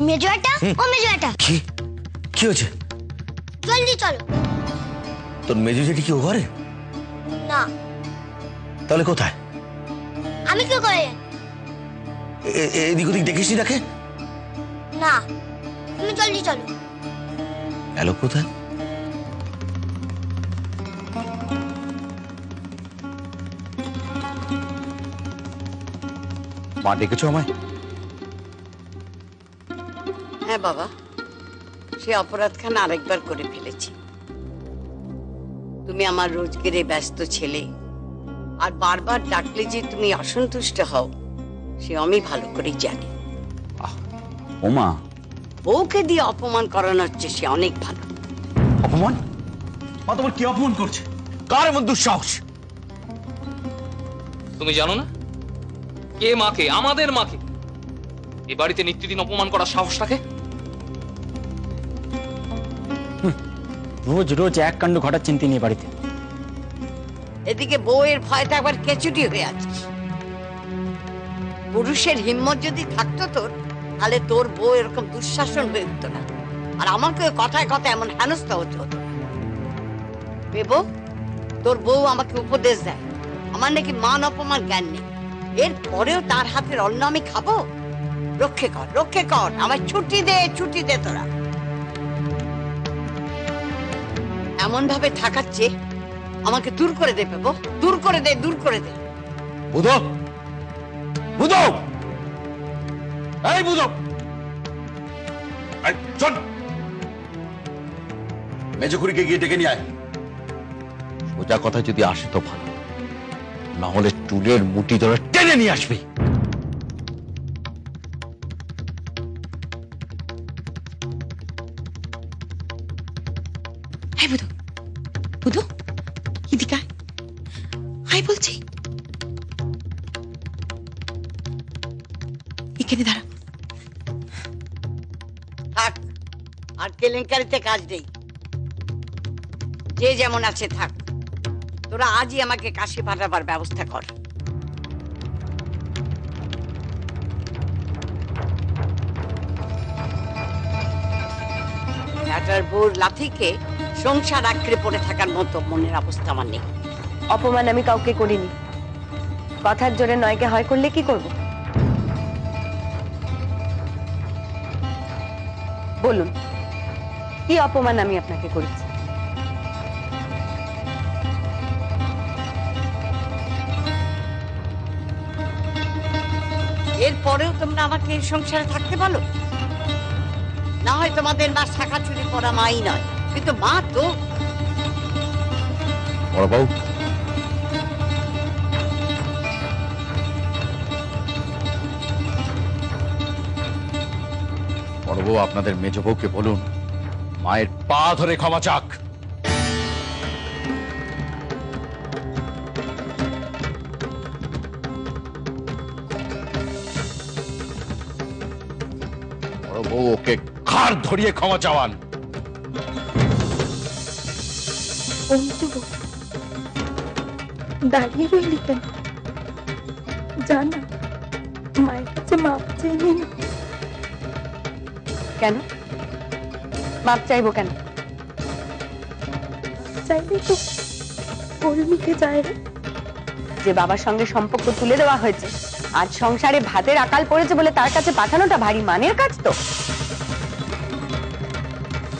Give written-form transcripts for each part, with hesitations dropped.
মেজো একটা ও মেজো একটা কি কি হয়েছে? জলদি চলো। তোর মেজো জেঠি কি ও ঘরে? না। তাহলে কোথায়? আমি কি করে জানি? এদিক ওদিক দেখিস নি তাকে? না, তুমি জলদি চলো। এলো কোথায়? মা ডেকেছো আমায়? হ্যাঁ বাবা, সে অপরাধখানা আরেকবার করে ফেলেছি। তুমি আমার রোজগেরে ব্যস্ত ছেলে, আর বারবার ডাকলে যে তুমি অসন্তুষ্ট হও সে আমি ভালো করেই জানি। ওমা, বউকে দিয়ে অপমান করানো হচ্ছে সে অনেক ভালো। অপমান? মা তোমার কি অপমান করছে? কার এমন দুঃসাহস? তুমি জানো না কে মাকে, আমাদের মাকে এ বাড়িতে নিত্যদিন অপমান করার সাহস রাখে? রোজ রোজ এক কাণ্ড ঘটাচ্ছেন তিনি বাড়িতে। এদিকে বউয়ের ভয়টা একবার কেচুটি হয়ে আছিস। পুরুষের হিম্মত যদি থাকতো তোর, তাহলে তোর বউ এরকম দুঃশাসন হয়ে উঠতো না, আর আমাকে কথায় কথায় এমন হেনস্থা হতে হতো। বেবো, তোর বউ আমাকে উপদেশ দেয় আমার নাকি মান অপমান জ্ঞান নেই, এর পরেও তার হাতের অন্ন আমি খাবো? রক্ষে কর, রক্ষে কর, আমার ছুটি দে, ছুটি দে। তোরা এমন ভাবে থাকাচ্ছে আমাকে দূর করে দে বেবো, দূর করে দে, দূর করে দে। বুধো, বুধো, এই বুধো, চল মেজো খুড়িকে গিয়ে ডেকে নিয়ে আয়। সোজা কথা যদি আসে তো ভালো, না হলে চুলের মুঠি ধরে টেনে নিয়ে আসবি। হ্যাঁ বুধু, বুধু এদিকে আয় বলছি। এখানে দাঁড়া। থাক, আর কেলেঙ্কারিতে কাজ নেই। যে যেমন আছে থাক, তোরা আজই আমাকে কাশি পাঠাবার ব্যবস্থা কর। ব্যাটার বউর লাথিকে সংসার আঁকড়ে পড়ে থাকার মতো মনের অবস্থা আমার নেই। অপমান আমি কাউকে করিনি, কথার জোরে নয়কে হয় করলে কি করব? বলুন, কি অপমান আমি আপনাকে করেছি? এরপরেও তোমরা আমাকে এই সংসারে থাকতে বলো? না হয় তোমাদের মা শাখা চুরি করা মাই নয়, কিন্তু মা তো। বড় বউ, বড় বউ আপনাদের মেজ বউকে বলুন মায়ের পা ধরে ক্ষমা চাক। বড় বউ ওকে ঘাড় ধরিয়ে ক্ষমা চাওয়ান। দাঁড়িয়ে রইলি কেন? জানা মায়ের কাছে মাপ চেয়ে নিন। কেন মাপ চাইবো? কেন চাইবি? তো ওর মুখে যায় রে। যে বাবার সঙ্গে সম্পর্ক তুলে দেওয়া হয়েছে, আজ সংসারে ভাতের আকাল পড়েছে বলে তার কাছে পাঠানোটা ভারী মানের কাজ তো।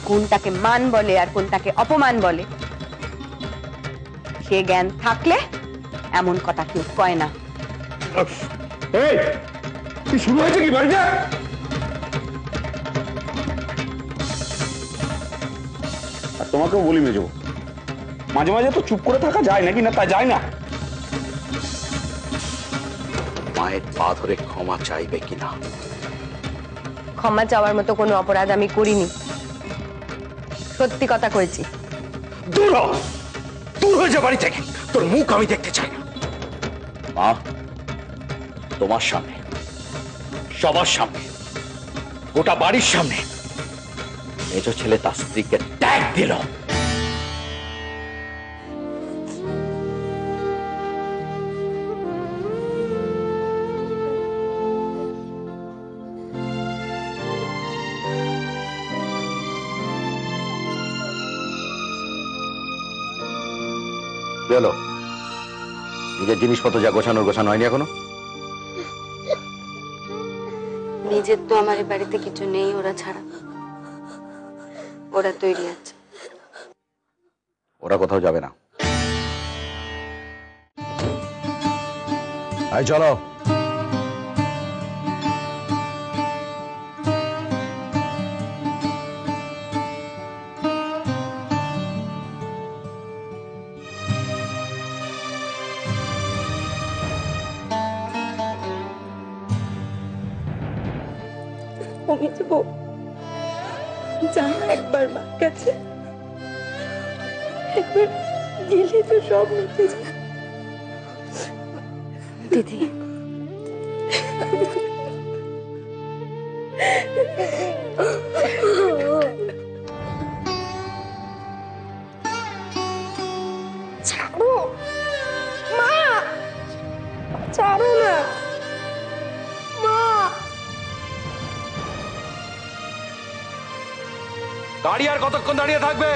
কোনটাকে মান বলে আর কোনটাকে অপমান বলে সে জ্ঞান থাকলে এমন কথা কেউ কয় না। শুরু হয়েছে কি বাড়িটা? আর তোমাকেও বলি মেজো, মাঝে মাঝে তো চুপ করে থাকা যায় নাকি? না তা যায় না। মায়ের পা ধরে ক্ষমা চাইবে কিনা? ক্ষমা চাওয়ার মতো কোনো অপরাধ আমি করিনি, সত্যি কথা করেছি। দূর হ, দূর হয়ে যা বাড়ি থেকে, তোর মুখ আমি দেখতে চাই না। মা, তোমার সামনে, সবার সামনে, গোটা বাড়ির সামনে মেজো ছেলে তার স্ত্রীকে ট্যাগ দিল। হলো? নিজের জিনিসপত্র যা গোছানো হয়নি এখনো? নিজের তো আমার এই বাড়িতে কিছু নেই ওরা ছাড়া। ওরা তৈরি আছে। ওরা কোথাও যাবে না। আয় চলো। আমি যাবো, যাও একবার মার কাছে, একবার গেলে তো সব মিটে যায়। দিদি, ছাড়ো মা, ছাড়ো না মা। গাড়ি আর কতক্ষণ দাঁড়িয়ে থাকবে?